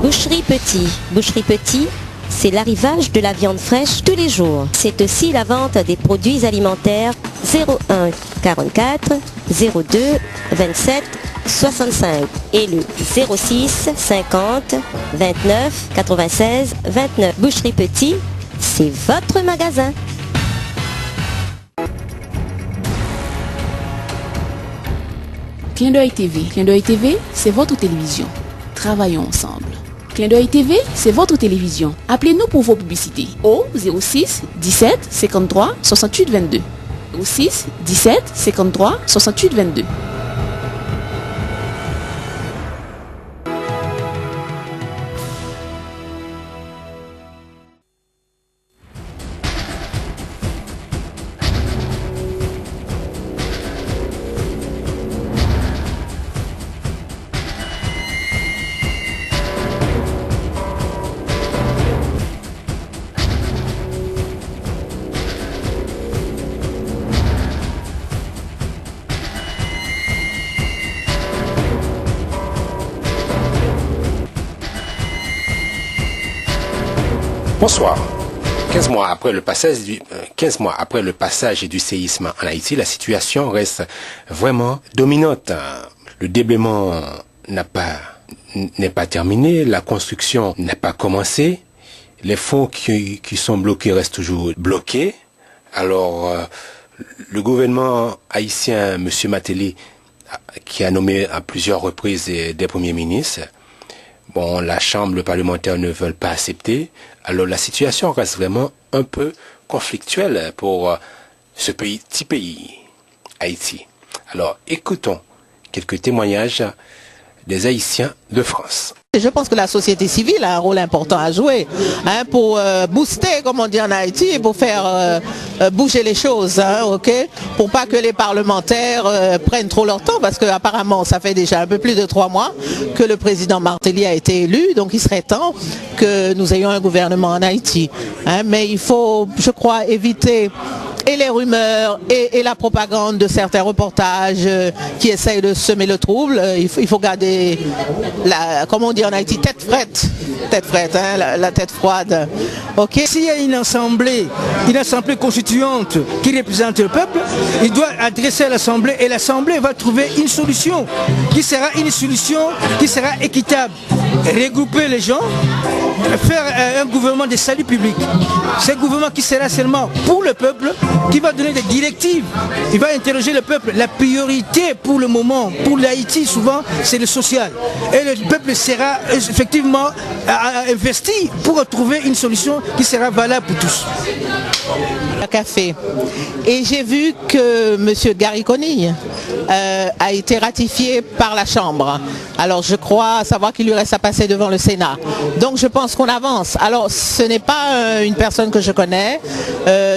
Boucherie Petit. Boucherie Petit, c'est l'arrivage de la viande fraîche tous les jours. C'est aussi la vente des produits alimentaires 01 44 02 27 65 et le 06 50 29 96 29. Boucherie Petit, c'est votre magasin. Clin d'œil TV. Clin d'œil TV, c'est votre télévision. Travaillons ensemble. Clin d'œil TV, c'est votre télévision. Appelez-nous pour vos publicités au 06 17 53 68 22. 06 17 53 68 22. Bonsoir. 15 mois après le passage du séisme en Haïti, la situation reste vraiment dominante. Le déblaiement n'est pas terminé, la construction n'a pas commencé, les fonds qui sont bloqués restent toujours bloqués. Alors, le gouvernement haïtien, M. Matéli, qui a nommé à plusieurs reprises des premiers ministres, bon, la Chambre, le parlementaire ne veulent pas accepter. Alors la situation reste vraiment un peu conflictuelle pour ce petit pays, Haïti. Alors écoutons quelques témoignages des Haïtiens de France. Je pense que la société civile a un rôle important à jouer pour booster, comme on dit en Haïti, pour faire bouger les choses, pour pas que les parlementaires prennent trop leur temps, parce qu'apparemment ça fait déjà un peu plus de 3 mois que le président Martelly a été élu, donc il serait temps que nous ayons un gouvernement en Haïti. Mais il faut, je crois, éviter et les rumeurs et la propagande de certains reportages qui essayent de semer le trouble. Il faut garder, comme on dit en Haïti, tête frette, la tête froide. Okay. S'il y a une assemblée constituante qui représente le peuple, il doit adresser à l'assemblée et l'assemblée va trouver une solution qui sera équitable. Regrouper les gens, faire un gouvernement de salut public. C'est un gouvernement qui sera seulement pour le peuple, qui va donner des directives. Il va interroger le peuple. La priorité pour le moment, pour l'Haïti souvent, c'est le social. Et le peuple sera effectivement investi pour trouver une solution qui sera valable pour tous. Un café. Et j'ai vu que M. Gariconi a été ratifié par la Chambre. Alors je crois savoir qu'il lui reste à passer devant le Sénat. Donc je pense qu'on avance. Alors ce n'est pas une personne que je connais.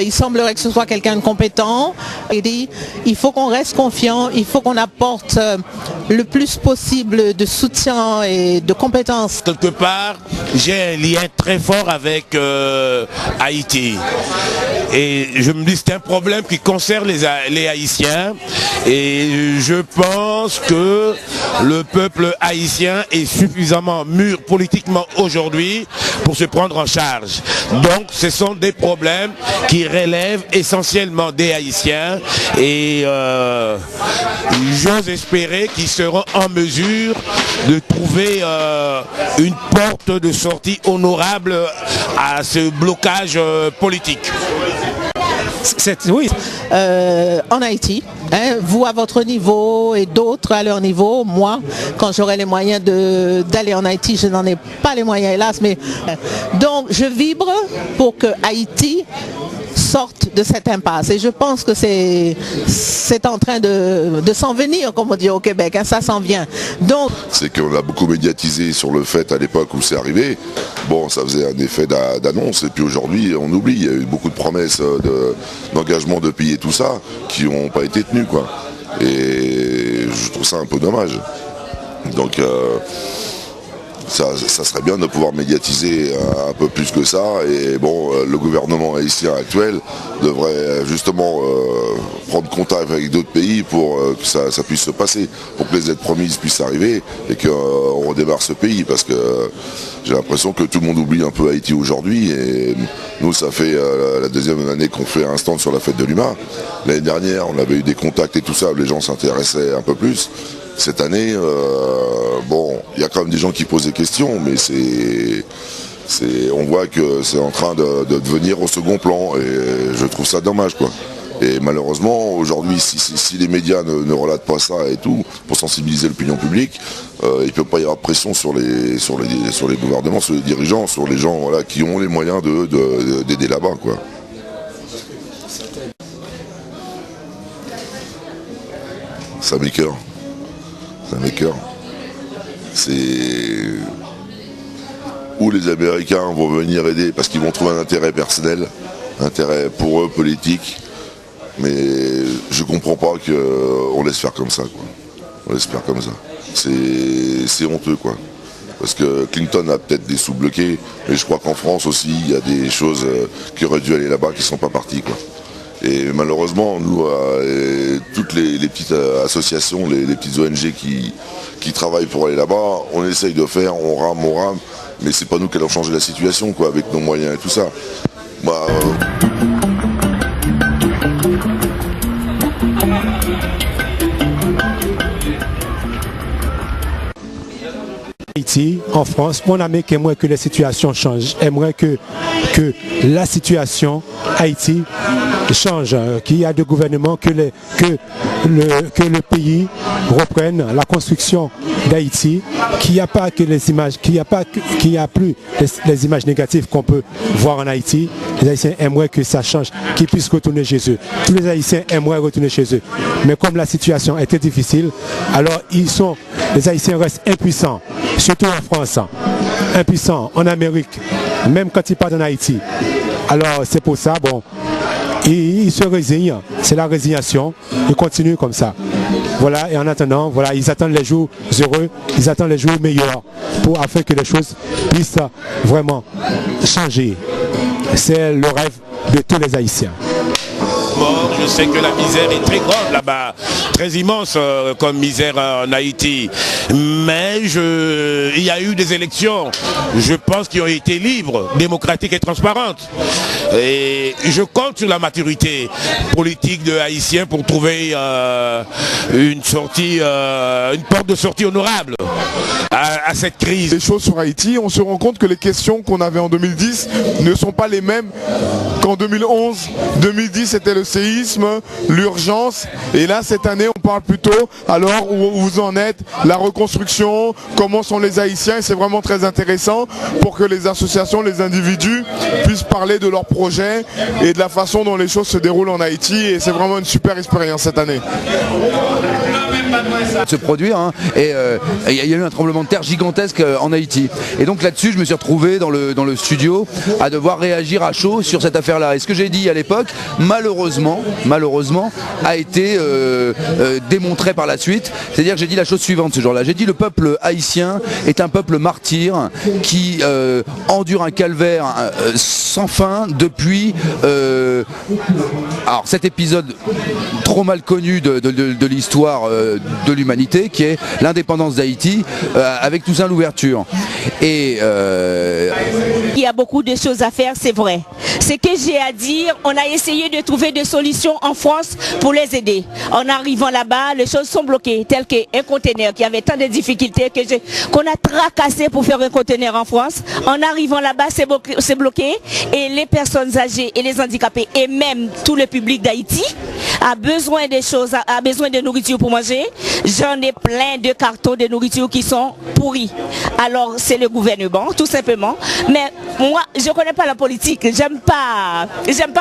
Il semblerait que ce soit quelqu'un de compétent. Il dit il faut qu'on reste confiant, il faut qu'on apporte le plus possible de soutien et de compétences. Quelque part, j'ai un lien très fort avec Haïti. Et je me dis c'est un problème qui concerne les Haïtiens. Et je pense que le peuple haïtien est suffisamment mûr politiquement aujourd'hui pour se prendre en charge. Donc ce sont des problèmes qui relèvent essentiellement des Haïtiens et j'ose espérer qu'ils seront en mesure de trouver une porte de sortie honorable à ce blocage politique. Oui. En Haïti, vous à votre niveau et d'autres à leur niveau, moi, quand j'aurai les moyens d'aller en Haïti, je n'en ai pas les moyens hélas, mais donc je vibre pour que Haïti sorte de cette impasse et je pense que c'est en train de s'en venir, comme on dit au Québec, ça s'en vient. Donc c'est qu'on a beaucoup médiatisé sur le fait à l'époque où c'est arrivé. Bon, ça faisait un effet d'annonce et puis aujourd'hui on oublie, il y a eu beaucoup de promesses d'engagement de payer tout ça qui n'ont pas été tenues quoi. Et je trouve ça un peu dommage. Donc ça serait bien de pouvoir médiatiser un peu plus que ça. Et bon, le gouvernement haïtien actuel devrait justement prendre contact avec d'autres pays pour que ça puisse se passer, pour que les aides promises puissent arriver et qu'on redémarre ce pays, parce que j'ai l'impression que tout le monde oublie un peu Haïti aujourd'hui. Et nous, ça fait la deuxième année qu'on fait un stand sur la fête de l'humain. L'année dernière, on avait eu des contacts et tout ça, les gens s'intéressaient un peu plus. Cette année, bon, il y a quand même des gens qui posent des questions, mais on voit que c'est en train de devenir au second plan, et je trouve ça dommage, quoi. Et malheureusement, aujourd'hui, si les médias ne relatent pas ça et tout, pour sensibiliser l'opinion publique, il ne peut pas y avoir de pression sur les gouvernements, sur les dirigeants, sur les gens, voilà, qui ont les moyens d'aider là-bas, quoi. Ça m'écoeure. C'est où les Américains vont venir aider parce qu'ils vont trouver un intérêt personnel, intérêt pour eux politique, mais je comprends pas qu'on laisse faire comme ça, quoi. On laisse faire comme ça. C'est honteux, quoi. Parce que Clinton a peut-être des sous bloqués, mais je crois qu'en France aussi il y a des choses qui auraient dû aller là-bas qui sont pas parties, quoi. Et malheureusement, nous, toutes les petites associations, les petites ONG qui travaillent pour aller là-bas, on essaye de faire, on rame, mais c'est pas nous qui allons changer la situation, quoi, avec nos moyens et tout ça. Haïti, en France, mon ami qui aimerait que les situations changent, aimerait que la situation Haïti change, qu'il y a de gouvernement, que le pays reprenne la construction d'Haïti, qu'il n'y a pas que les images, qu'il n'y a plus les images négatives qu'on peut voir en Haïti. Les Haïtiens aimeraient que ça change, qu'ils puissent retourner chez eux. Tous les Haïtiens aimeraient retourner chez eux. Mais comme la situation était difficile, alors les Haïtiens restent impuissants, surtout en France, impuissants en Amérique, même quand ils partent en Haïti. Alors c'est pour ça, bon, ils se résignent, c'est la résignation, ils continuent comme ça. Voilà, et en attendant, voilà, ils attendent les jours heureux, ils attendent les jours meilleurs, afin que les choses puissent vraiment changer. C'est le rêve de tous les Haïtiens. Je sais que la misère est très grande là-bas, très immense comme misère en Haïti. Mais il y a eu des élections, je pense, qui ont été libres, démocratiques et transparentes. Et je compte sur la maturité politique de Haïtiens pour trouver une porte de sortie honorable à cette crise. Les choses sur Haïti, on se rend compte que les questions qu'on avait en 2010 ne sont pas les mêmes qu'en 2011. 2010 c'était le séisme, l'urgence, et là cette année on parle plutôt alors où vous en êtes, la reconstruction, comment sont les Haïtiens, et c'est vraiment très intéressant pour que les associations, les individus puissent parler de leurs projets et de la façon dont les choses se déroulent en Haïti, et c'est vraiment une super expérience cette année. Se produire, hein, et il y a eu un tremblement de terre gigantesque en Haïti, et donc là-dessus je me suis retrouvé dans le studio à devoir réagir à chaud sur cette affaire-là, et ce que j'ai dit à l'époque malheureusement a été démontré par la suite. C'est-à-dire que j'ai dit la chose suivante ce jour-là, j'ai dit le peuple haïtien est un peuple martyr qui endure un calvaire sans fin depuis alors cet épisode trop mal connu de l'histoire de l'humanité, qui est l'indépendance d'Haïti, avec Toussaint Louverture. Et il y a beaucoup de choses à faire, c'est vrai. Ce que j'ai à dire, on a essayé de trouver des solutions en France pour les aider. En arrivant là-bas, les choses sont bloquées, tel qu'un conteneur qui avait tant de difficultés qu'on a tracassé pour faire un conteneur en France. En arrivant là-bas, c'est bloqué, et les personnes âgées et les handicapés et même tout le public d'Haïti a besoin des choses, a besoin de nourriture pour manger. J'en ai plein de cartons de nourriture qui sont pourris. Alors c'est le gouvernement, tout simplement. Mais moi, je ne connais pas la politique, j'aime pas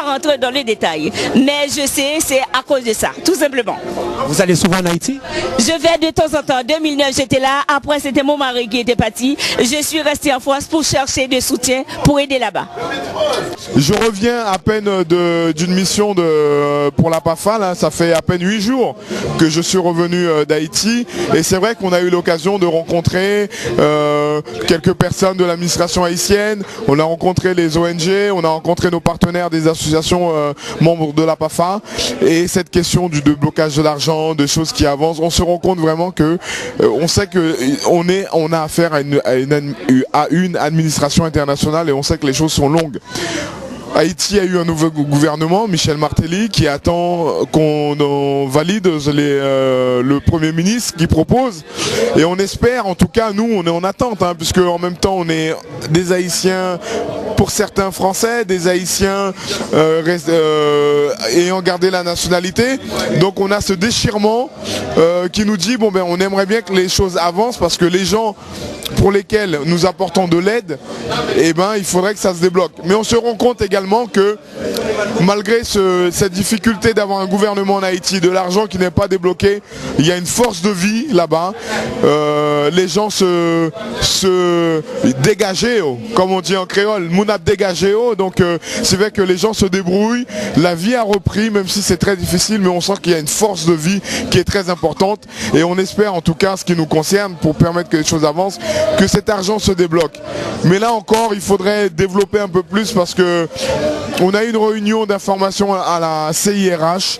rentrer dans les détails. Mais je sais, c'est à cause de ça, tout simplement. Vous allez souvent en Haïti? Je vais de temps en temps. 2009, j'étais là. Après, c'était mon mari qui était parti. Je suis restée en France pour chercher des soutiens pour aider là-bas. Je reviens à peine d'une mission pour la PAFA. Là. Ça fait à peine 8 jours que je suis revenu d'Haïti. Et c'est vrai qu'on a eu l'occasion de rencontrer quelques personnes de l'administration haïtienne. On a rencontré les ONG, on a rencontré nos partenaires des associations membres de la PAFA. Et cette question du blocage de l'argent, de choses qui avancent, on se rend compte vraiment que on sait que on a affaire à une administration internationale et on sait que les choses sont longues. Haïti a eu un nouveau gouvernement, Michel Martelly, qui attend qu'on valide le Premier ministre qui propose. Et on espère, en tout cas, nous, on est en attente, hein, puisque en même temps, on est des Haïtiens, pour certains Français, des Haïtiens ayant gardé la nationalité. Donc on a ce déchirement qui nous dit, bon ben, on aimerait bien que les choses avancent, parce que les gens pour lesquels nous apportons de l'aide, eh ben, il faudrait que ça se débloque. Mais on se rend compte également que malgré cette difficulté d'avoir un gouvernement en Haïti, de l'argent qui n'est pas débloqué, il y a une force de vie là-bas. Les gens se dégagent, comme on dit en créole, mounap dégagé, donc c'est vrai que les gens se débrouillent, la vie a repris, même si c'est très difficile, mais on sent qu'il y a une force de vie qui est très importante, et on espère en tout cas, ce qui nous concerne, pour permettre que les choses avancent, que cet argent se débloque. Mais là encore, il faudrait développer un peu plus, parce que on a eu une réunion d'information à la CIRH,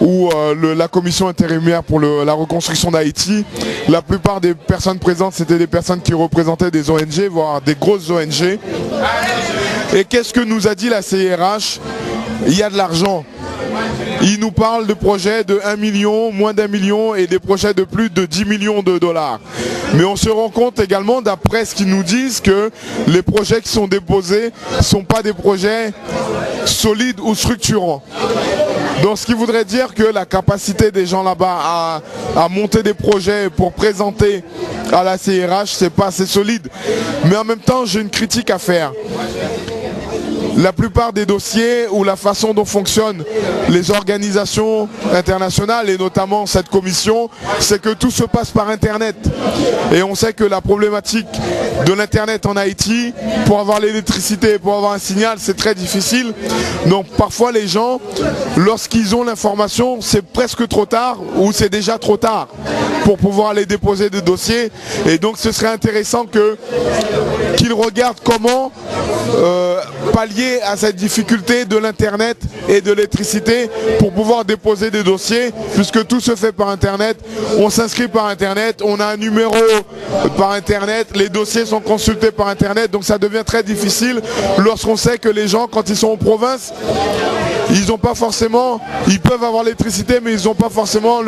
où la commission intérimaire pour la reconstruction d'Haïti, la plupart des personnes présentes, c'était des personnes qui représentaient des ONG, voire des grosses ONG. Et qu'est-ce que nous a dit la CIRH? Il y a de l'argent. Il nous parle de projets de 1 million, moins d'1 million, et des projets de plus de 10 millions de dollars. Mais on se rend compte également, d'après ce qu'ils nous disent, que les projets qui sont déposés ne sont pas des projets solides ou structurants. Donc ce qui voudrait dire que la capacité des gens là-bas à monter des projets pour présenter à la CIRH, c'est pas assez solide. Mais en même temps, j'ai une critique à faire. La plupart des dossiers, ou la façon dont fonctionnent les organisations internationales, et notamment cette commission, c'est que tout se passe par Internet. Et on sait que la problématique de l'Internet en Haïti, pour avoir l'électricité, pour avoir un signal, c'est très difficile. Donc parfois les gens, lorsqu'ils ont l'information, c'est presque trop tard, ou c'est déjà trop tard pour pouvoir aller déposer des dossiers. Et donc ce serait intéressant qu'ils regardent comment pallier à cette difficulté de l'internet et de l'électricité pour pouvoir déposer des dossiers, puisque tout se fait par internet, on s'inscrit par internet, on a un numéro par internet, les dossiers sont consultés par internet, donc ça devient très difficile lorsqu'on sait que les gens, quand ils sont en province, ils n'ont pas forcément, ils peuvent avoir l'électricité, mais ils n'ont pas forcément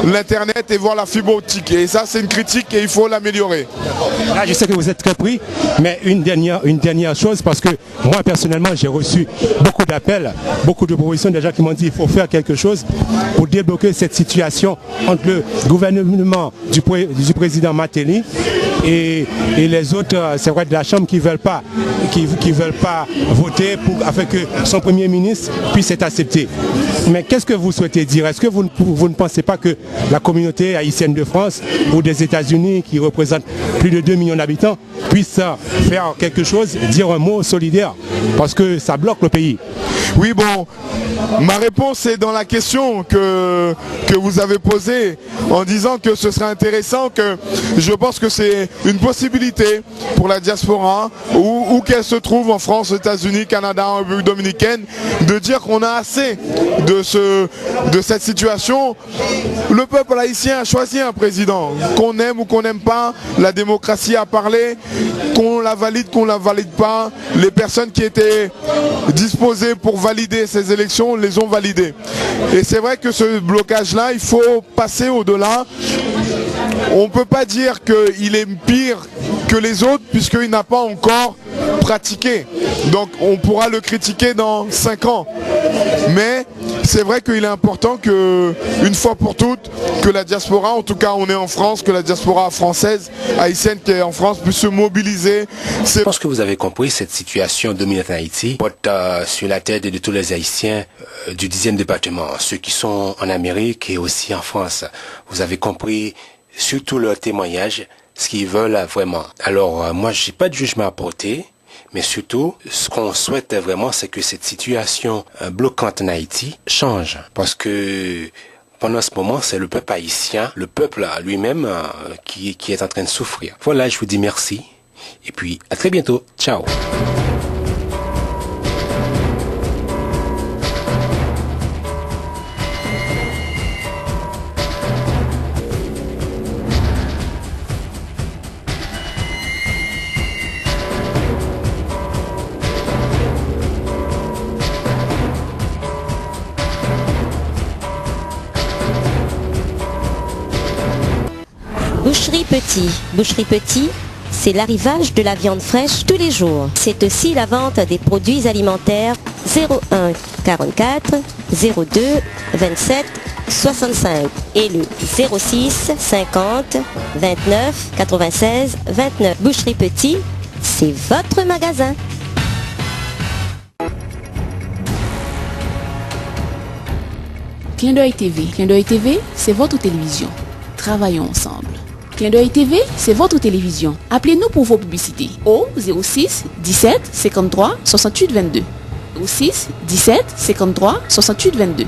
l'internet et voir la fibre optique, et ça c'est une critique et il faut l'améliorer. Là je sais que vous êtes très pris, mais une dernière chose, parce que moi personnellement j'ai reçu beaucoup d'appels, beaucoup de propositions des gens qui m'ont dit qu'il faut faire quelque chose pour débloquer cette situation entre le gouvernement du président Martelly et les autres, c'est vrai, de la Chambre qui veulent pas voter afin que son Premier ministre puisse être accepté. Mais qu'est-ce que vous souhaitez dire? Est-ce que vous ne pensez pas que la communauté haïtienne de France ou des États-Unis, qui représentent plus de 2 millions d'habitants, puisse faire quelque chose, dire un mot solidaire, parce que ça bloque le pays? Oui, bon, ma réponse est dans la question que vous avez posée, en disant que ce serait intéressant, que je pense que c'est une possibilité pour la diaspora, où qu'elle se trouve en France, aux États-Unis, Canada, en République dominicaine, de dire qu'on a assez de cette situation. Le peuple haïtien a choisi un président, qu'on aime ou qu'on n'aime pas, la démocratie a parlé, qu'on la valide, qu'on la valide pas, les personnes qui étaient disposées pour valider ces élections les ont validées. Et c'est vrai que ce blocage-là, il faut passer au-delà. On ne peut pas dire qu'il est pire que les autres, puisqu'il n'a pas encore pratiqué. Donc on pourra le critiquer dans 5 ans. Mais c'est vrai qu'il est important que, une fois pour toutes, que la diaspora, en tout cas on est en France, que la diaspora française, haïtienne qui est en France, puisse se mobiliser. Je pense que vous avez compris cette situation dominante en Haïti porte sur la tête de tous les Haïtiens du 10e département, ceux qui sont en Amérique et aussi en France. Vous avez compris surtout leurs témoignages, ce qu'ils veulent vraiment. Alors moi, j'ai pas de jugement à porter. Mais surtout, ce qu'on souhaite vraiment, c'est que cette situation bloquante en Haïti change. Parce que pendant ce moment, c'est le peuple haïtien, le peuple lui-même qui est en train de souffrir. Voilà, je vous dis merci. Et puis, à très bientôt. Ciao. Boucherie Petit, c'est l'arrivage de la viande fraîche tous les jours. C'est aussi la vente des produits alimentaires 01 44 02 27 65 et le 06 50 29 96 29. Boucherie Petit, c'est votre magasin. Clin d'œil TV. Clin d'œil TV, c'est votre télévision. Travaillons ensemble. Clin d'œil TV, c'est votre télévision. Appelez-nous pour vos publicités au 06 17 53 68 22. 06 17 53 68 22.